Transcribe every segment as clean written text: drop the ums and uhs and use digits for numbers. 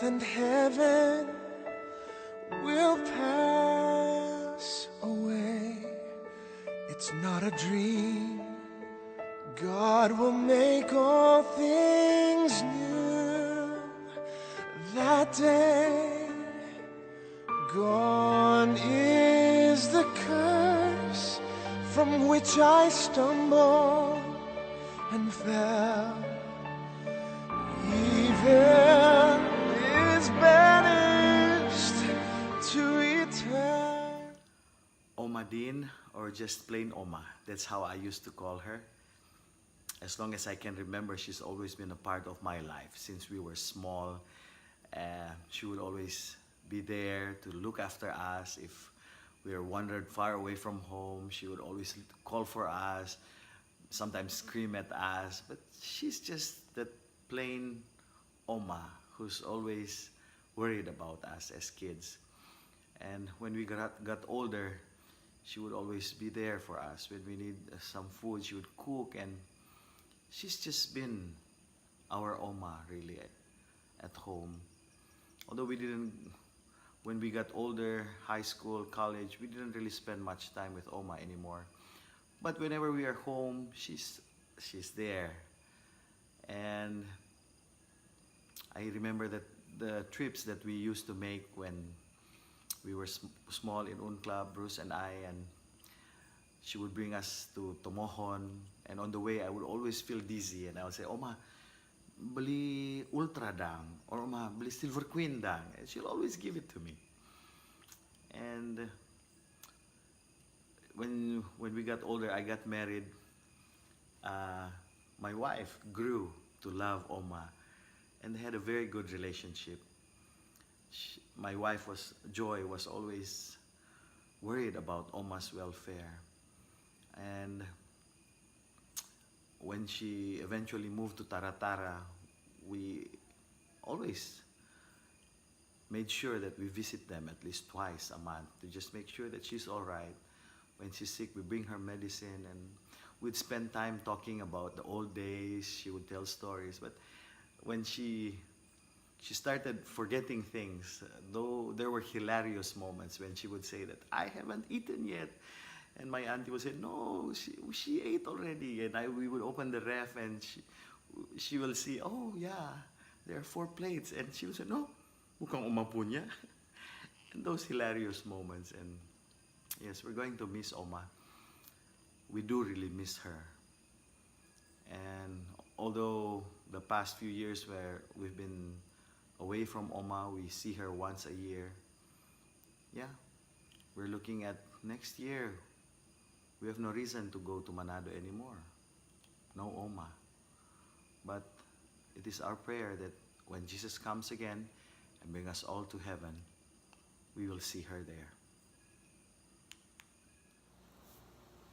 earth and heaven will pass away. It's not a dream. God will make all things new. That day, gone is the curse from which I stumbled and fell. Evil is banished to eternity. Oma Din, or just plain Oma. That's how I used to call her. As long as I can remember, she's always been a part of my life. Since we were small, she would always be there to look after us. If we were wandered far away from home, she would always call for us, sometimes scream at us. But she's just that plain Oma who's always worried about us as kids. And when we got older, she would always be there for us. When we need some food, she would cook, and she's just been our Oma really at home. Although when we got older, high school, college, we didn't really spend much time with Oma anymore. But whenever we are home, she's there. And I remember that the trips that we used to make when we were small in Unclub, Bruce and I, and she would bring us to Tomohon, and on the way I would always feel dizzy, and I would say, Oma, beli Ultra dang, or Oma, beli Silver Queen dang, and she'll always give it to me. And when we got older, I got married, my wife grew to love Oma, and they had a very good relationship. My wife, Joy, was always worried about Oma's welfare. And when she eventually moved to Taratara, we always made sure that we visit them at least twice a month to just make sure that she's all right. When she's sick, we bring her medicine, and we'd spend time talking about the old days. She would tell stories. But when she started forgetting things, though there were hilarious moments when she would say that, I haven't eaten yet. And my auntie would say, no, she ate already. And we would open the ref, and she will see, oh yeah, there are 4 plates. And she would say, no, mukhang umapo niya. And those hilarious moments. And yes, we're going to miss Oma. We do really miss her. And although the past few years where we've been away from Oma, we see her once a year. Yeah, we're looking at next year. We have no reason to go to Manado anymore. No Oma. But it is our prayer that when Jesus comes again and bring us all to heaven, we will see her there.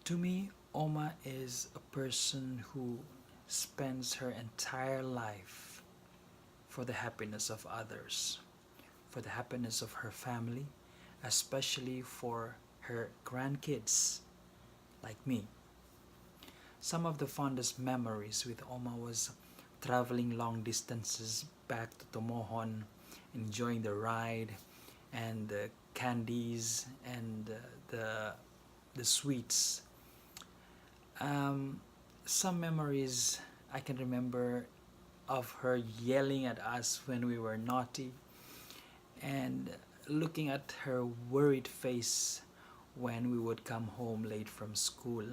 To me, Oma is a person who spends her entire life for the happiness of others, for the happiness of her family, especially for her grandkids, like me. Some of the fondest memories with Oma was traveling long distances back to Tomohon, enjoying the ride and the candies and the sweets. Some memories I can remember of her yelling at us when we were naughty, and looking at her worried face when we would come home late from school.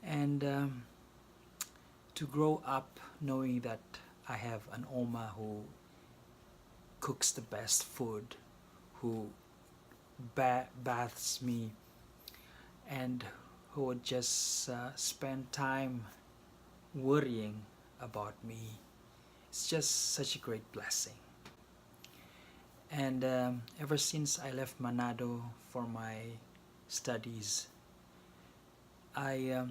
And to grow up knowing that I have an Oma who cooks the best food, who baths me, and who would just spend time worrying about me. It's just such a great blessing. And ever since I left Manado for my studies, I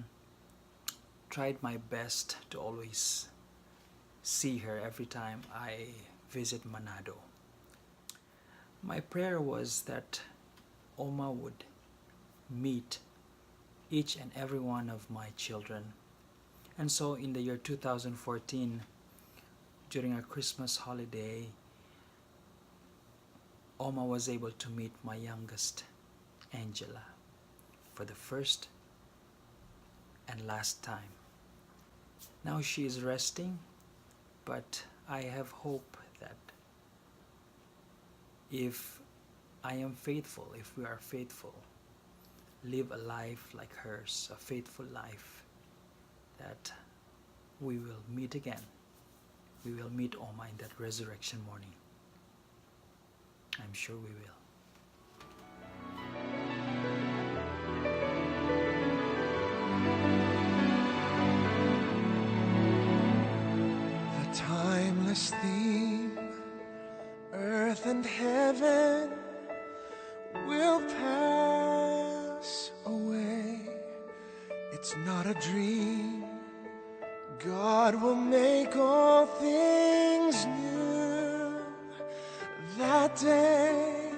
tried my best to always see her every time I visit Manado. My prayer was that Oma would meet each and every one of my children. And so in the year 2014, during our Christmas holiday, Oma was able to meet my youngest, Angela, for the first and last time. Now she is resting, but I have hope that if I am faithful, if we are faithful, live a life like hers, a faithful life, that we will meet again. We will meet Oma in that resurrection morning. I'm sure we will. The timeless theme, earth and heaven will pass away. It's not a dream. God will make all things new. That day,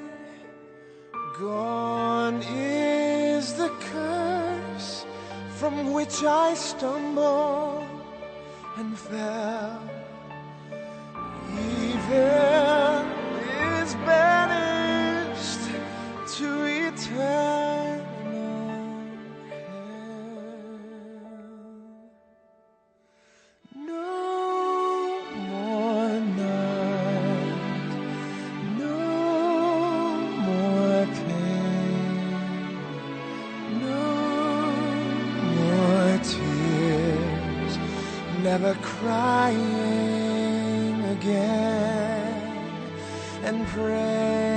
gone is the curse from which I stumbled and fell. Evil is banished to eternal hell. No more night, no more pain, no more tears, never crying again, and praises